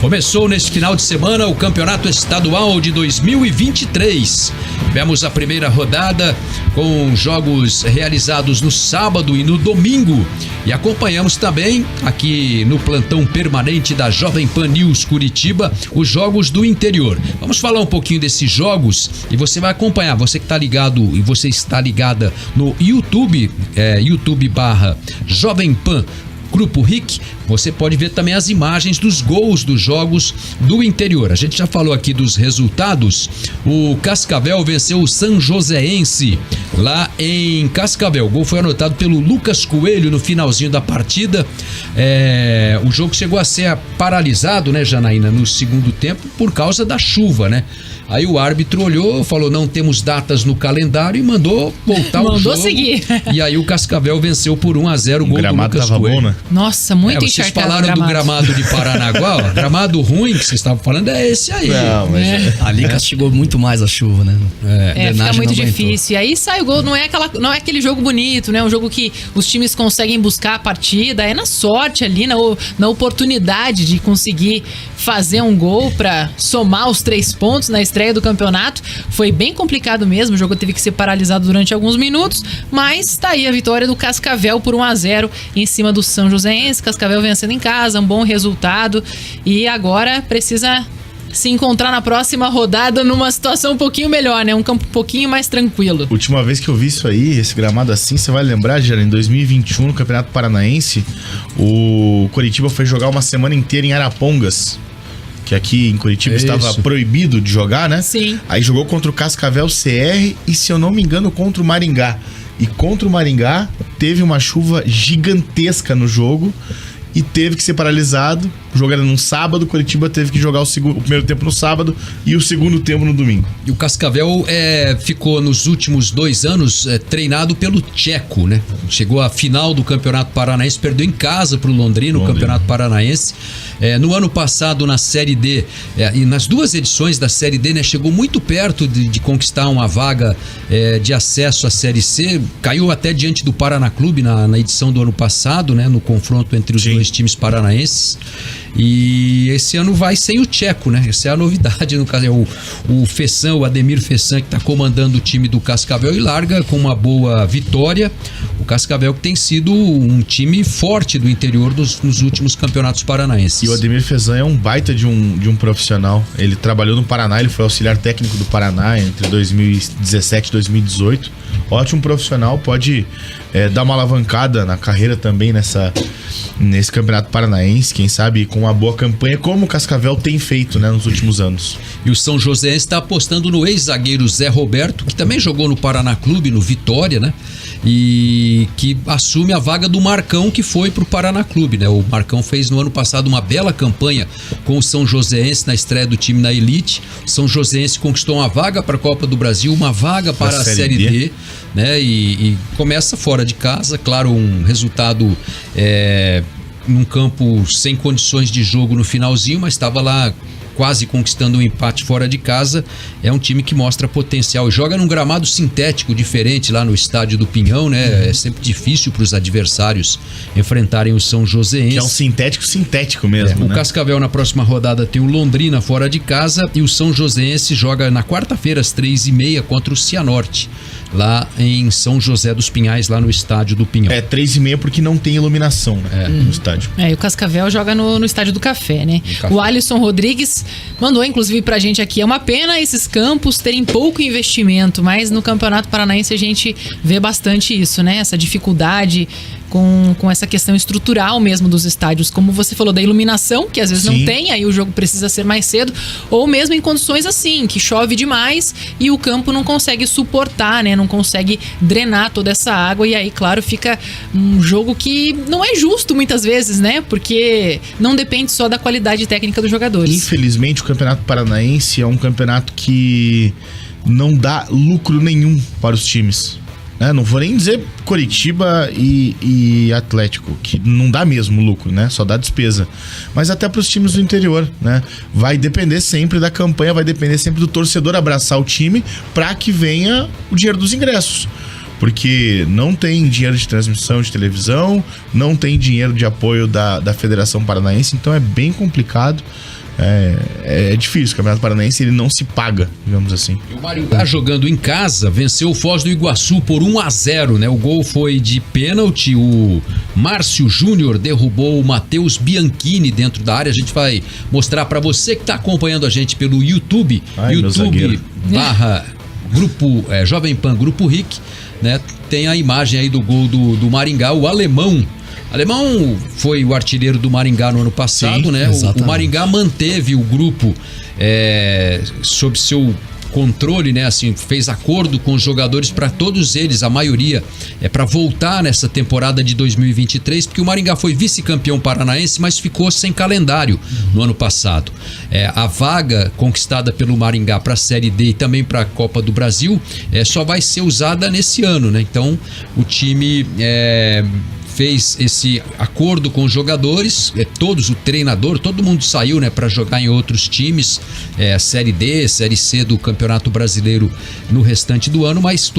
Começou neste final de semana o Campeonato Estadual de 2023. Tivemos a primeira rodada com jogos realizados no sábado e no domingo. E acompanhamos também, aqui no plantão permanente da Jovem Pan News Curitiba, os jogos do interior. Vamos falar um pouquinho desses jogos e você vai acompanhar. Você que está ligado e você está ligada no YouTube, YouTube/Jovem Pan Grupo RIC, você pode ver também as imagens dos gols dos jogos do interior. A gente já falou aqui dos resultados. O Cascavel venceu o São Joséense lá em Cascavel. O gol foi anotado pelo Lucas Coelho no finalzinho da partida. O jogo chegou a ser paralisado, né, Janaína, no segundo tempo por causa da chuva, né? Aí o árbitro olhou, falou, não temos datas no calendário e mandou voltar o jogo. Mandou seguir. E aí o Cascavel venceu por 1-0 o gol do Lucas Coelho. Bom, né? Nossa, muito encharcado. Vocês falaram do gramado de Paranaguá, ó. Gramado ruim que vocês estavam falando é esse aí. Não, mas ali castigou muito mais a chuva, né? Fica muito difícil. E aí sai o gol, não é aquele jogo bonito, né? Um jogo que os times conseguem buscar a partida, é na sorte ali, na oportunidade de conseguir fazer um gol pra somar os 3 pontos na estreia do campeonato. Foi bem complicado mesmo, o jogo teve que ser paralisado durante alguns minutos, mas tá aí a vitória do Cascavel por 1-0 em cima do São Joséense. Cascavel vencendo em casa, um bom resultado, e agora precisa se encontrar na próxima rodada numa situação um pouquinho melhor, né? Um campo um pouquinho mais tranquilo. Última vez que eu vi isso aí, esse gramado assim, você vai lembrar, Gera, em 2021, no Campeonato Paranaense, o Coritiba foi jogar uma semana inteira em Arapongas, que aqui em Curitiba estava proibido de jogar, né? Sim. Aí jogou contra o Cascavel CR e, se eu não me engano, contra o Maringá. E contra o Maringá teve uma chuva gigantesca no jogo e teve que ser paralisado. O jogo era num sábado, o Coritiba teve que jogar o primeiro tempo no sábado e o segundo tempo no domingo. E o Cascavel ficou nos últimos 2 anos treinado pelo Tcheco, né? Chegou à final do Campeonato Paranaense, perdeu em casa pro Londrina, o Campeonato Paranaense. No ano passado, na Série D, e nas 2 edições da Série D, né, chegou muito perto de conquistar uma vaga de acesso à Série C. Caiu até diante do Paraná Clube na edição do ano passado, né, no confronto entre os dois times paranaenses. E esse ano vai sem o Tcheco, né? Essa é a novidade, no caso é o Fessan, o Ademir Fessan, que está comandando o time do Cascavel e larga com uma boa vitória. O Cascavel que tem sido um time forte do interior nos últimos campeonatos paranaenses. E o Ademir Fessan é um baita de um profissional. Ele trabalhou no Paraná, ele foi auxiliar técnico do Paraná entre 2017 e 2018. Ótimo profissional, pode dar uma alavancada na carreira também nesse Campeonato Paranaense, quem sabe com uma boa campanha, como o Cascavel tem feito, né, nos últimos anos. E o São José está apostando no ex-zagueiro Zé Roberto, que também jogou no Paraná Clube, no Vitória, né? E que assume a vaga do Marcão, que foi pro Paraná Clube, né? O Marcão fez no ano passado uma bela campanha com o São Joséense na estreia do time na Elite. O São Joséense conquistou uma vaga para a Copa do Brasil, uma vaga para a Série D, né? E começa fora de casa, claro, um resultado num campo sem condições de jogo no finalzinho, mas estava lá quase conquistando um empate fora de casa. É um time que mostra potencial e joga num gramado sintético diferente lá no estádio do Pinhão, né? É sempre difícil para os adversários enfrentarem o São Joséense. Que é um sintético mesmo, né? O Cascavel na próxima rodada tem o Londrina fora de casa e o São Joséense joga na quarta-feira às 3h30 contra o Cianorte, lá em São José dos Pinhais, lá no estádio do Pinhão. 3h30 porque não tem iluminação, né? No estádio. E o Cascavel joga no estádio do Café, né? O Alisson Rodrigues mandou inclusive pra gente aqui, é uma pena esses campos terem pouco investimento, mas no Campeonato Paranaense a gente vê bastante isso, né? Essa dificuldade com essa questão estrutural mesmo dos estádios, como você falou, da iluminação, que às vezes não tem, aí o jogo precisa ser mais cedo, ou mesmo em condições assim, que chove demais e o campo não consegue suportar, né? Não consegue drenar toda essa água, e aí, claro, fica um jogo que não é justo muitas vezes, né? Porque não depende só da qualidade técnica dos jogadores. Infelizmente, o Campeonato Paranaense é um campeonato que não dá lucro nenhum para os times. Não vou nem dizer Coritiba e Atlético, que não dá mesmo lucro, né? Só dá despesa. Mas até para os times do interior, né? Vai depender sempre da campanha, vai depender sempre do torcedor abraçar o time para que venha o dinheiro dos ingressos. Porque não tem dinheiro de transmissão de televisão, não tem dinheiro de apoio da Federação Paranaense, então é bem complicado. É difícil. O Campeonato Paranaense ele não se paga, digamos assim. E o Maringá, jogando em casa, venceu o Foz do Iguaçu por 1-0, né? O gol foi de pênalti. O Márcio Júnior derrubou o Matheus Bianchini dentro da área. A gente vai mostrar para você que está acompanhando a gente pelo YouTube. YouTube/. Grupo Jovem Pan Grupo RIC, né? Tem a imagem aí do gol do Maringá, o Alemão foi o artilheiro do Maringá no ano passado. Sim, né? O Maringá manteve o grupo sob seu controle, né? Assim, fez acordo com os jogadores para todos eles, a maioria para voltar nessa temporada de 2023, porque o Maringá foi vice-campeão paranaense, mas ficou sem calendário no ano passado. A vaga conquistada pelo Maringá para a Série D e também para a Copa do Brasil só vai ser usada nesse ano, né? Então o time fez esse acordo com os jogadores, todos, o treinador, todo mundo saiu, né, para jogar em outros times, Série D, Série C do Campeonato Brasileiro no restante do ano, mas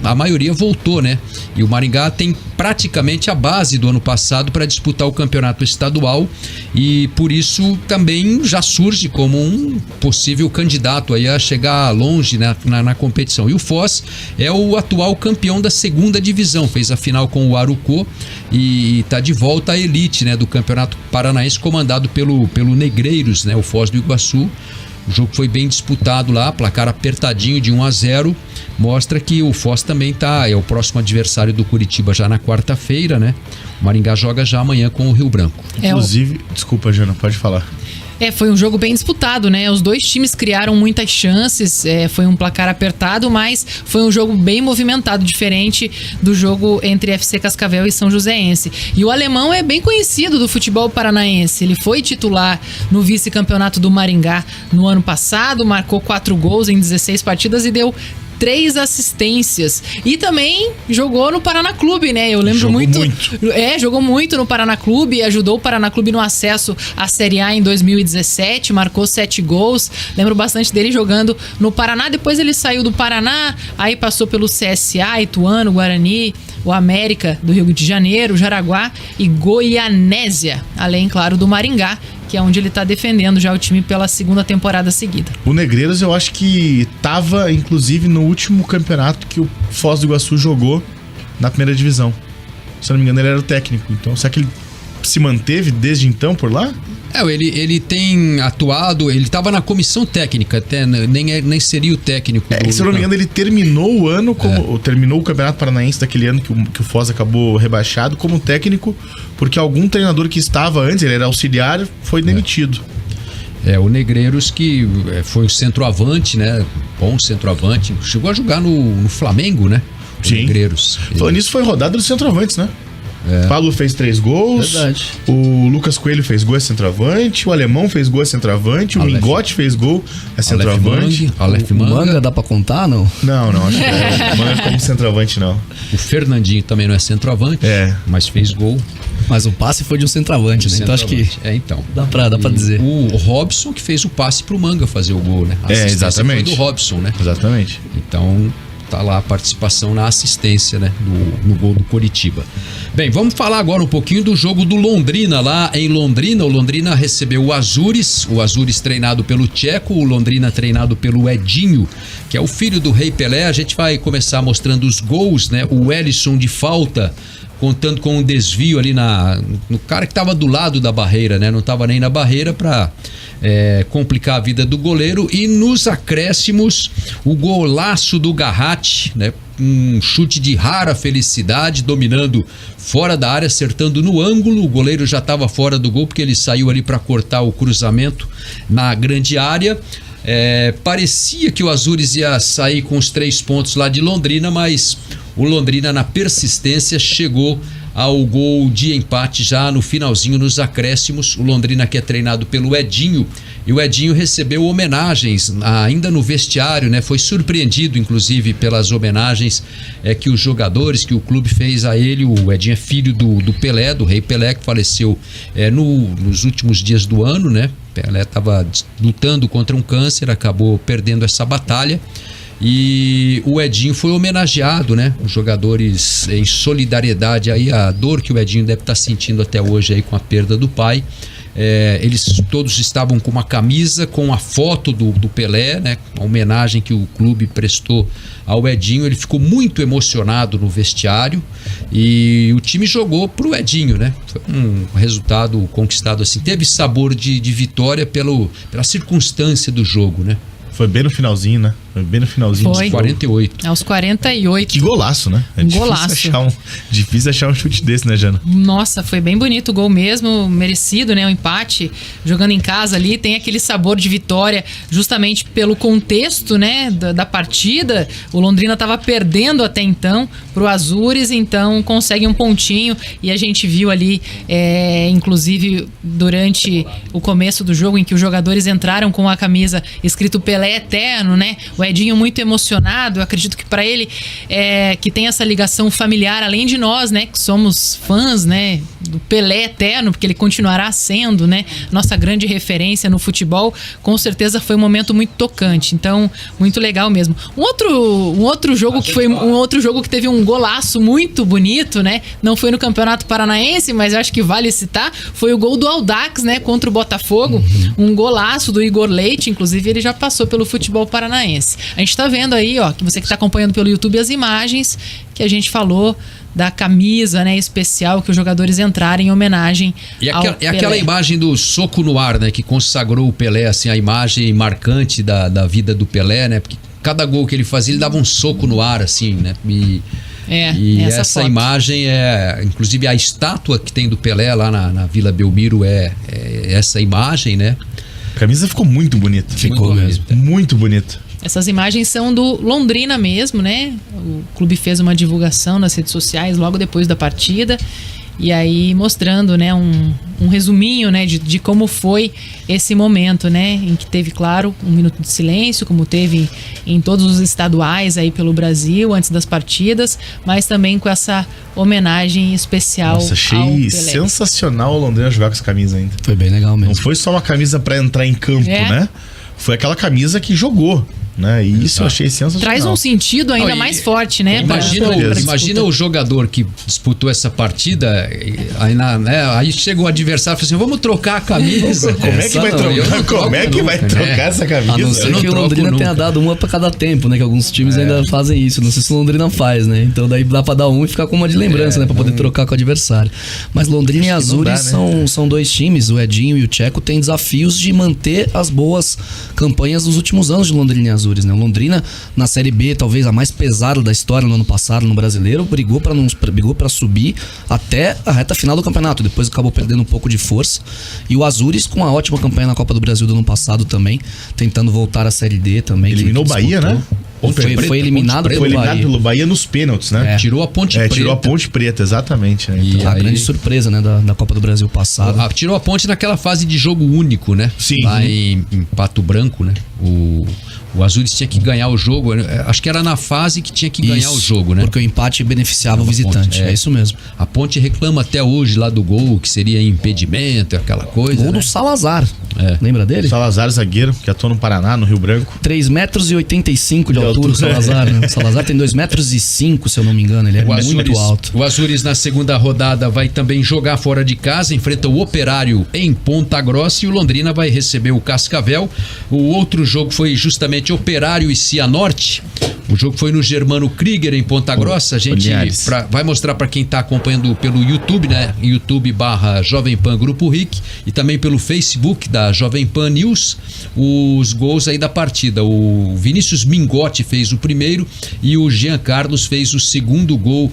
a maioria voltou, né? E o Maringá tem praticamente a base do ano passado para disputar o campeonato estadual e por isso também já surge como um possível candidato aí a chegar longe, né, na competição. E o Foz é o atual campeão da segunda divisão, fez a final com o Arucó e está de volta à elite, né, do Campeonato Paranaense, comandado pelo Negreiros, né, o Foz do Iguaçu. O jogo foi bem disputado lá, placar apertadinho de 1-0, mostra que o Foz também é o próximo adversário do Curitiba já na quarta-feira, né? O Maringá joga já amanhã com o Rio Branco. Inclusive, desculpa, Jana, pode falar. Foi um jogo bem disputado, né? Os dois times criaram muitas chances, foi um placar apertado, mas foi um jogo bem movimentado, diferente do jogo entre FC Cascavel e São Joséense. E o Alemão é bem conhecido do futebol paranaense, ele foi titular no vice-campeonato do Maringá no ano passado, marcou 4 gols em 16 partidas e deu 3 assistências. E também jogou no Paraná Clube, né? Eu lembro muito. Jogou muito no Paraná Clube, ajudou o Paraná Clube no acesso à Série A em 2017, marcou 7 gols. Lembro bastante dele jogando no Paraná. Depois ele saiu do Paraná, aí passou pelo CSA, Ituano, Guarani, o América do Rio de Janeiro, Jaraguá e Goianésia. Além, claro, do Maringá, que é onde ele tá defendendo já o time pela segunda temporada seguida. O Negreiros eu acho que tava, inclusive, no último campeonato que o Foz do Iguaçu jogou na primeira divisão. Se eu não me engano, ele era o técnico. Então, será que ele se manteve desde então por lá? Ele tem atuado, ele estava na comissão técnica, até nem seria o técnico. Se eu não me engano, ele terminou o ano, terminou o Campeonato Paranaense daquele ano que o Foz acabou rebaixado como técnico, porque algum treinador que estava antes, ele era auxiliar, foi demitido. O Negreiros, que foi o centroavante, né? Bom centroavante, chegou a jogar no Flamengo, né? O Sim. Negreiros. Falando nisso, foi rodada dos centroavantes, né? Pablo fez 3 gols. Verdade. O Lucas Coelho fez gol, é centroavante. O Alemão fez gol, é centroavante. O Mingote fez gol, é centroavante. O Manga dá pra contar, não? Não, acho que o Manga como centroavante, não. O Fernandinho também não é centroavante, mas fez gol. Mas o passe foi de um centroavante, né? Então acho que então. dá pra dizer. O Robson que fez o passe pro Manga fazer o gol, né? Exatamente. Foi do Robson, né? Exatamente. Então tá lá a participação na assistência, né, no gol do Coritiba. Bem, vamos falar agora um pouquinho do jogo do Londrina lá em Londrina. O Londrina recebeu o Azures treinado pelo Tcheco, o Londrina treinado pelo Edinho, que é o filho do Rei Pelé. A gente vai começar mostrando os gols, né? O Wellison de falta, contando com um desvio ali no cara que estava do lado da barreira, né? Não estava nem na barreira para complicar a vida do goleiro. E nos acréscimos, o golaço do Garratti, né? Um chute de rara felicidade, dominando fora da área, acertando no ângulo. O goleiro já estava fora do gol porque ele saiu ali para cortar o cruzamento na grande área. Parecia que o Azures ia sair com os 3 pontos lá de Londrina, mas o Londrina, na persistência, chegou ao gol de empate já no finalzinho, nos acréscimos. O Londrina, que é treinado pelo Edinho, e o Edinho recebeu homenagens ainda no vestiário, né? Foi surpreendido, inclusive, pelas homenagens que os jogadores, que o clube fez a ele. O Edinho é filho do Pelé, do Rei Pelé, que faleceu nos últimos dias do ano, né? Pelé estava lutando contra um câncer, acabou perdendo essa batalha. E o Edinho foi homenageado, né? Os jogadores, em solidariedade aí à dor que o Edinho deve estar sentindo até hoje aí com a perda do pai. Eles todos estavam com uma camisa com a foto do Pelé, né? Uma homenagem que o clube prestou ao Edinho. Ele ficou muito emocionado no vestiário e o time jogou pro Edinho, né? Foi um resultado conquistado assim. Teve sabor de vitória pela circunstância do jogo, né? Foi bem no finalzinho, né? Foi bem no finalzinho. Foi. 48. Aos 48. Que golaço, né? É difícil achar um chute desse, né, Jana? Nossa, foi bem bonito o gol mesmo, merecido, né? O empate, jogando em casa ali, tem aquele sabor de vitória justamente pelo contexto, né? Da partida. O Londrina estava perdendo até então pro Azures, então consegue um pontinho e a gente viu ali, inclusive durante o começo do jogo em que os jogadores entraram com a camisa escrito Pelé Eterno, né? O Edinho muito emocionado, eu acredito que para ele que tem essa ligação familiar, além de nós, né, que somos fãs, né, do Pelé Eterno, porque ele continuará sendo, né, nossa grande referência no futebol, com certeza foi um momento muito tocante, então, muito legal mesmo. Um outro jogo que foi um outro jogo que teve um golaço muito bonito, né, não foi no Campeonato Paranaense, mas eu acho que vale citar, foi o gol do Audax, né, contra o Botafogo, um golaço do Igor Leite, inclusive ele já passou pelo futebol paranaense. A gente tá vendo aí, ó, que você que tá acompanhando pelo YouTube as imagens que a gente falou da camisa, né, especial que os jogadores entraram em homenagem ao Pelé. Aquela imagem do soco no ar, né, que consagrou o Pelé, assim, a imagem marcante da vida do Pelé, né, porque cada gol que ele fazia, ele dava um soco no ar, assim, né, e essa imagem inclusive a estátua que tem do Pelé lá na Vila Belmiro é essa imagem, né. A camisa ficou muito bonita. Ficou mesmo. Muito bonita. Essas imagens são do Londrina mesmo, né? O clube fez uma divulgação nas redes sociais logo depois da partida. E aí mostrando, né, um resuminho, né, de como foi esse momento, né? Em que teve, claro, um minuto de silêncio, como teve em todos os estaduais aí pelo Brasil, antes das partidas, mas também com essa homenagem especial. Nossa, achei sensacional o Londrina jogar com essa camisa ainda. Foi bem legal mesmo. Não foi só uma camisa pra entrar em campo, né? Foi aquela camisa que jogou. Né? E isso eu achei sensacional. Traz um sentido ainda mais forte, né? Imagina o jogador que disputou essa partida, aí chega o adversário e fala assim: vamos trocar a camisa. Como é que vai trocar essa camisa? A não ser que o Londrina tenha dado uma pra cada tempo, né? Que alguns times ainda fazem isso. Não sei se o Londrina faz, né? Então daí dá pra dar um e ficar com uma de lembrança, né? Pra poder trocar com o adversário. Mas Londrina e Azures são dois times. O Edinho e o Tcheco têm desafios de manter as boas campanhas dos últimos anos de Londrina e Azures. Né? O Londrina, na Série B, talvez a mais pesada da história no ano passado, no Brasileiro, brigou para subir até a reta final do campeonato. Depois acabou perdendo um pouco de força. E o Azures, com uma ótima campanha na Copa do Brasil do ano passado também, tentando voltar à Série D também. Eliminou o Bahia, né? Foi eliminado pelo Bahia nos pênaltis, né? Tirou a Ponte Preta. Tirou a Ponte Preta, exatamente. Né? Então, a grande surpresa, né, da Copa do Brasil passada. Tirou a Ponte naquela fase de jogo único, né? Sim. Lá em Pato Branco, né? O Azures tinha que ganhar o jogo. Acho que era na fase que tinha que ganhar o jogo, né? Porque o empate beneficiava o visitante. É isso mesmo. A Ponte reclama até hoje lá do gol, que seria impedimento, aquela coisa. Gol do Salazar. Lembra dele? Salazar, zagueiro, que atuou no Paraná, no Rio Branco. 3,85 m de altura, o Salazar. Né? O Salazar tem 2,5 m, se eu não me engano. Ele é muito alto. O Azures, na segunda rodada, vai também jogar fora de casa, enfrenta o Operário em Ponta Grossa e o Londrina vai receber o Cascavel. O outro jogo foi justamente Operário e Cianorte. O jogo foi no Germano Krieger, em Ponta Grossa. A gente vai mostrar para quem está acompanhando pelo YouTube, né? YouTube/Jovem Pan Grupo RIC e também pelo Facebook da Jovem Pan News, os gols aí da partida. O Vinícius Mingotti fez o primeiro e o Jean Carlos fez o segundo gol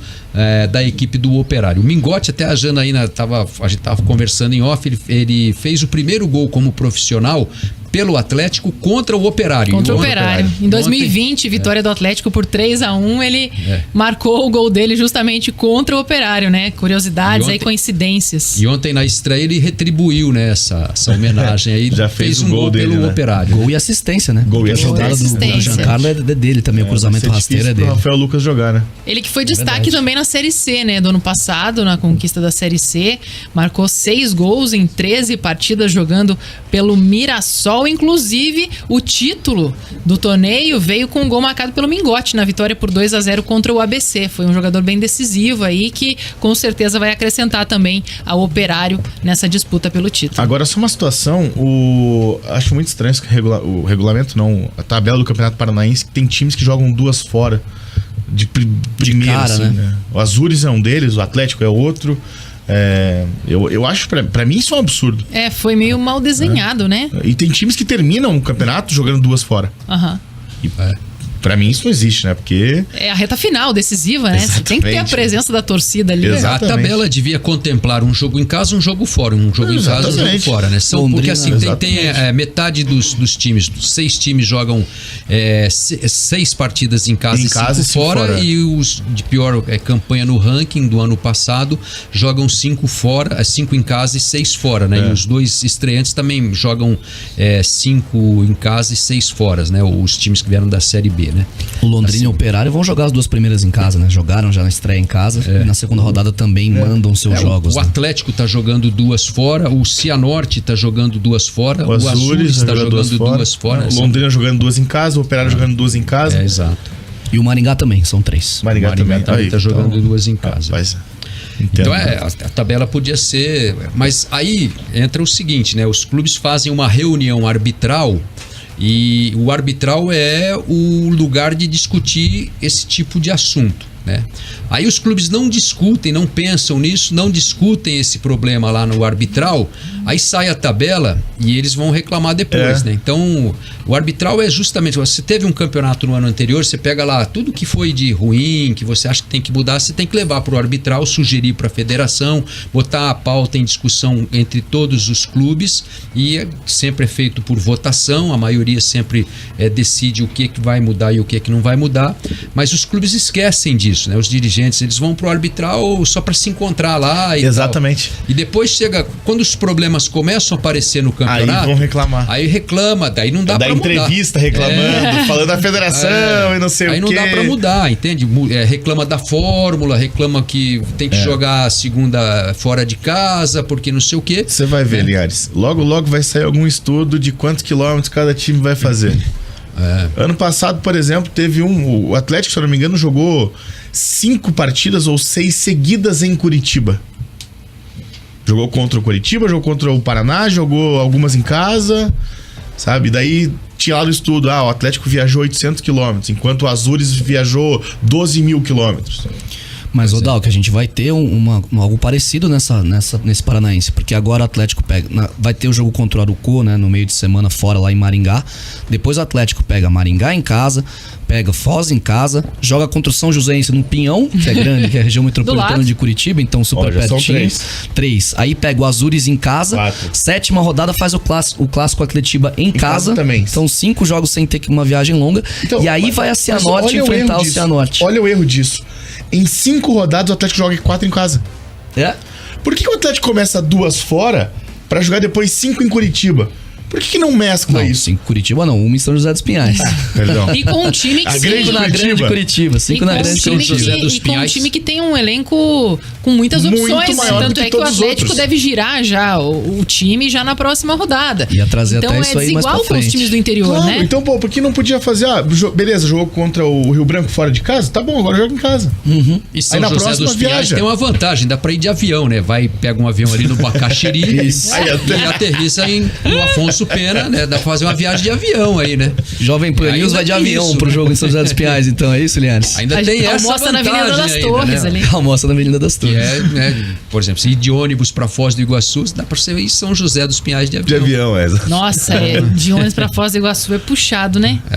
da equipe do Operário. O Mingotti, até a Janaína a gente estava conversando em off, ele fez o primeiro gol como profissional pelo Atlético contra o Operário. Contra o Operário. Em 2020, vitória do Atlético por 3-1, ele marcou o gol dele justamente contra o Operário, né? Curiosidades aí, coincidências. E ontem na estreia ele retribuiu, né, essa homenagem aí. Já fez um gol dele, pelo Operário. Gol e assistência, né? Gol e assistência. O Giancarlo é dele também, o cruzamento rasteiro é dele. O Rafael Lucas jogar, né? Ele que foi destaque também na Série C, né? Do ano passado, na conquista da Série C. Marcou 6 gols em 13 partidas jogando pelo Mirassol futebol. Inclusive, o título do torneio veio com um gol marcado pelo Mingote na vitória por 2-0 contra o ABC. Foi um jogador bem decisivo aí que com certeza vai acrescentar também ao Operário nessa disputa pelo título. Agora, só uma situação, acho muito estranho o regulamento, não, a tabela do Campeonato Paranaense, que tem times que jogam 2 fora de primeira, cara, assim, né? O Azures é um deles, o Atlético é outro. Eu acho, pra mim, isso é um absurdo. Foi meio mal desenhado, né? E tem times que terminam o campeonato jogando 2 fora. Aham. Pra mim isso não existe, né? Porque... É a reta final, decisiva, né? Você tem que ter a presença da torcida ali. Exatamente. A tabela devia contemplar um jogo em casa, um jogo fora. Um jogo em casa, um jogo fora, né? Porque assim, tem metade dos times, 6 times jogam 6 partidas em casa e 5 fora. E os de pior campanha no ranking do ano passado jogam 5 fora, 5 em casa e 6 fora, né? E os 2 estreantes também jogam 5 em casa e 6 fora, né? Os times que vieram da Série B. Né? O Londrina e o Operário vão jogar as 2 primeiras em casa, né? Jogaram já na estreia em casa e na segunda rodada também mandam seus jogos. O Atlético tá jogando 2 fora, o Cianorte tá jogando 2 fora, o Azures tá jogando 2 fora. O Londrina jogando 2 em casa, o Operário jogando 2 em casa. Exato. E o Maringá também, são 3. Maringá também tá jogando 2 em casa. Então a tabela podia ser... Mas aí entra o seguinte, né? Os clubes fazem uma reunião arbitral. E o arbitral é o lugar de discutir esse tipo de assunto, né? Aí os clubes não discutem, não pensam nisso, não discutem esse problema lá no arbitral, aí sai a tabela e eles vão reclamar depois, né? Então, o arbitral é justamente, você teve um campeonato no ano anterior, você pega lá tudo que foi de ruim, que você acha que tem que mudar, você tem que levar para o arbitral, sugerir para a federação, botar a pauta em discussão entre todos os clubes e sempre é feito por votação, a maioria sempre decide o que vai mudar e o que não vai mudar, mas os clubes esquecem disso, né? Os dirigentes, eles vão pro arbitral só para se encontrar lá e exatamente. Tal. E depois chega, quando os problemas começam a aparecer no campeonato, aí vão reclamar. Aí reclama, daí não dá para mudar. Da entrevista reclamando, falando da federação e não sei o quê. Aí não dá para mudar, entende? Reclama da fórmula, reclama que tem que jogar a segunda fora de casa, porque não sei o quê. Você vai ver, Linhares, logo vai sair algum estudo de quantos quilômetros cada time vai fazer. Ano passado, por exemplo, teve o Atlético, se eu não me engano, jogou 5 partidas ou 6 seguidas em Curitiba. Jogou contra o Curitiba, jogou contra o Paraná, jogou algumas em casa, sabe? Daí tinha lá no estudo, o Atlético viajou 800 quilômetros, enquanto o Azures viajou 12 mil quilômetros. Mas, Dal, que a gente vai ter algo parecido nesse Paranaense, porque agora o Atlético vai ter o jogo contra o Arucó, né, no meio de semana fora lá em Maringá. Depois o Atlético pega Maringá em casa, pega Foz em casa, joga contra o São Joséense no Pinhão, que é grande, que é a região metropolitana de Curitiba, então super pertinho. 3. Aí pega o Azures em casa. 4. 7ª rodada faz o clássico Atletiba em casa. Também. São 5 jogos sem ter uma viagem longa. Então, e aí vai a Cianorte enfrentar o Cianorte. Olha o erro disso. Em 5 rodadas o Atlético joga 4 em casa. Por que o Atlético começa 2 fora pra jogar depois 5 em Curitiba? Por que não mescla isso? 5 em Curitiba não, 1 em São José dos Pinhais. Perdão. E com um time que 5 na grande Curitiba. 5 na grande Curitiba. E com um time que tem um elenco com muitas opções. Tanto é que o Atlético deve girar já o time já na próxima rodada. Ia trazer até isso aí mais pra frente. Então é desigual com os times do interior, né? Então, por que não podia fazer? Beleza, jogou contra o Rio Branco fora de casa? Tá bom, agora joga em casa. E São José dos Pinhais tem uma vantagem, dá pra ir de avião, né? Pega um avião ali no Bacaxiri e aterrissa no Afonso Pena, né? Dá pra fazer uma viagem de avião aí, né? Jovem Pan News vai de avião pro jogo em São José dos Pinhais, então é isso, Linhares? Ainda tem essa almoça vantagem na Avenida das Torres ali. Almoça na Avenida das Torres. Por exemplo, se ir de ônibus pra Foz do Iguaçu, dá pra você ir em São José dos Pinhais de avião. De avião, Nossa, de ônibus pra Foz do Iguaçu é puxado, né?